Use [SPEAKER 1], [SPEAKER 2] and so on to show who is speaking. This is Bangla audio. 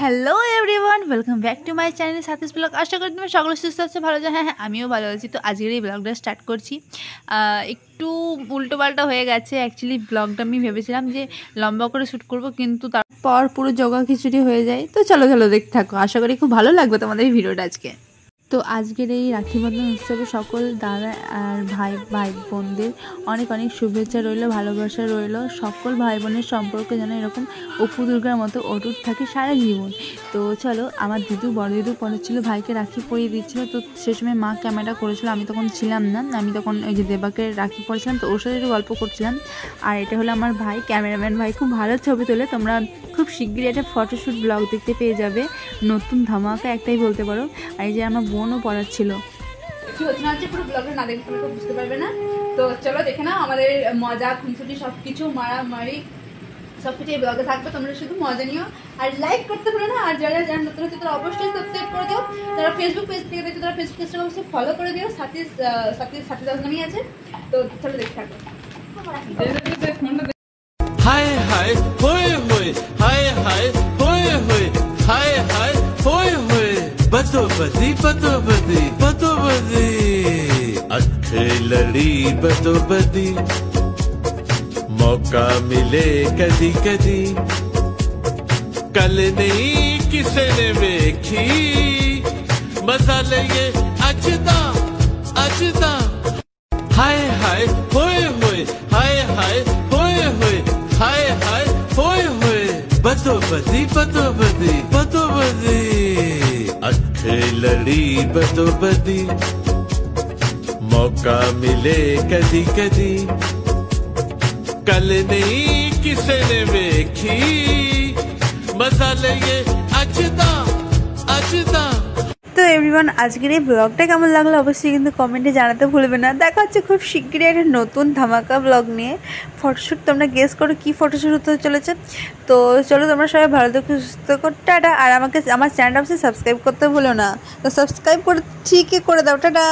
[SPEAKER 1] Hello everyone, welcome back to my channel Sathi's vlog. আশা করি তুমি সকলে সুস্থ আছে, ভালো আছো। হ্যাঁ, আমিও ভালো আছি। তো আজকের এই ব্লগটা স্টার্ট করছি। একটু উল্টোপাল্টা হয়ে গেছে। অ্যাকচুয়ালি ব্লগটা আমি ভেবেছিলাম যে লম্বা করে শ্যুট করব, কিন্তু তারপর পুরো জগা খিচুড়ি হয়ে যায়। তো চলো দেখতে থাকো, আশা করি খুব ভালো লাগবে তোমাদের এই ভিডিওটা আজকে। তো আজকের এই রাখি বন্ধন উৎসবে সকল দাদা আর ভাই বোনদের অনেক অনেক শুভেচ্ছা রইল, ভালোবাসা রইল। সকল ভাই বোনের সম্পর্কে যেন এরকম অপু দুর্গার মতো অটুট থাকে সারা জীবন। তো চলো, আমার বড় দিদু পড়েছিল, ভাইকে রাখি পরিয়ে দিচ্ছিলো। তো সে সময় মা ক্যামেরা করেছিল, আমি তখন ছিলাম না। আমি তখন ওই যে দেবাকে রাখি পড়েছিলাম, তো ওর সাথে একটু গল্প করছিলাম। আর এটা হলো আমার ভাই, ক্যামেরাম্যান ভাই, খুব ভালো ছবি তোলে। তোমরা খুব শিগগিরই একটা ফটোশ্যুট ব্লগ দেখতে পেয়ে যাবে, নতুন ধামাকা একটাই বলতে পারো। আর এই যে আমার বোনও পড়াচ্ছিল। কি হচ্ছে না হচ্ছে পুরো ব্লগটা না দেখতে পারলে বুঝতে পারবে না। তো চলো দেখে নাও আমাদের মজা, খুনসুটি, সব কিছু মারামারি সব কিছু এই ব্লগে থাকবে। তোমরা শুধু মজা নিও আর লাইক করতে পারো না। আর যারা নতুন হচ্ছে তারা অবশ্যই সাবস্ক্রাইব করে দিও। যারা ফেসবুক পেজ থেকে দেখছো তারা ফেসবুক পেজটা অবশ্যই ফলো করে দিও। সাথী দাস নামই আছে। তো চলো দেখতে থাকো।
[SPEAKER 2] হায় হায় হোয়ে হোয়ে, হায় হায় হোয়ে হোয়ে, হায় হায় হোয়ে হোয়ে, बदोबदी बदोबदी बदोबदी, अखे लड़ी बदोबदी, मौका मिले कदी कदी, कल नहीं किसे ने वेखी, मजा लइए अजदा अजदा, हाय हाय होए होए, हाय हाय होए होए, हाय हाय होए होए, बदोबदी बदोबदी बदोबदी, अखे लड़ी बदोबदी, मौका मिले कदी कदी, कल नहीं किसे ने वेखी, मजा लइए अजदा अजदा।
[SPEAKER 1] তো এভরিওয়ান, আজকের এই ব্লগটা কেমন লাগলো অবশ্যই কিন্তু কমেন্টে জানাতে ভুলবে না। দেখা হচ্ছে খুব শিগগিরই একটা নতুন ধামাকা ব্লগ নিয়ে। ফটোশ্যুট তোমরা গেস করো কী ফটোশ্যুট হতে চলেছে। তো চলো, তোমরা সবাই ভালো থেকে সুস্থ করো, টাটা। আর আমার চ্যানেলটা অবশ্যই সাবস্ক্রাইব করতে ভুলো না। তো সাবস্ক্রাইব করে ঠিকই করে দাও, টাটা।